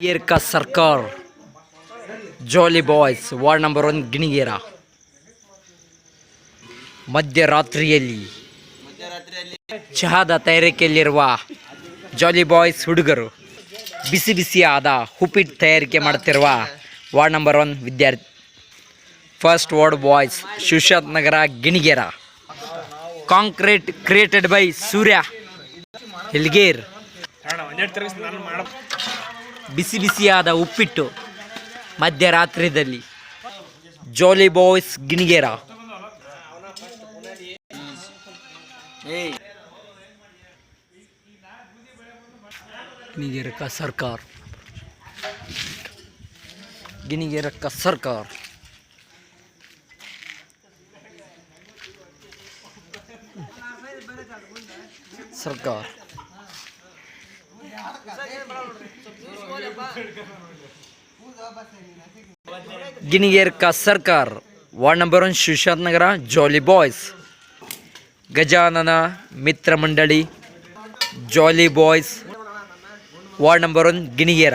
गिर का सरकार जॉली बॉಯ್ಸ್ ವಾರ್ಡ್ ನಂಬರ್ 1 ಗಿಣಿಗೇರ ಮಧ್ಯರಾತ್ರಿಯಲ್ಲಿ ಚಹಾದ ತಯಾರಿಕೆಯಲ್ಲಿರುವ ಜಾಲಿ ಬಾಯ್ಸ್ ಹುಡುಗರು ಬಿಸಿ ಬಿಸಿಯಾದ ಉಪ್ಪಿಟ್ಟು ತಯಾರಿಕೆ ಮಾಡುತ್ತಿರುವ ವಾರ್ಡ್ ನಂಬರ್ 1 ವಿದ್ಯಾರ್ಥಿ first ward boys Shivashant Nagar Ginigera concrete created by Surya Hilger ಬಿಸಿ ಬಿಸಿಯಾದ ಉಪ್ಪಿಟ್ಟು ಮಧ್ಯರಾತ್ರಿಯಲ್ಲಿ ಜಾಲಿ ಬಾಯ್ಸ್ ಗಿಣಿಗೇರ गिनिगेर का सरकार गिनिगेर का सरकार सरकार गिनिगेर का सरकार वार्ड नंबर 1 शिवशांत नगर जॉली बॉಯ್ಸ್ गजानन मित्र मंडली जॉली बॉಯ್ಸ್ वार्ड नंबर 1 गिणिगेर।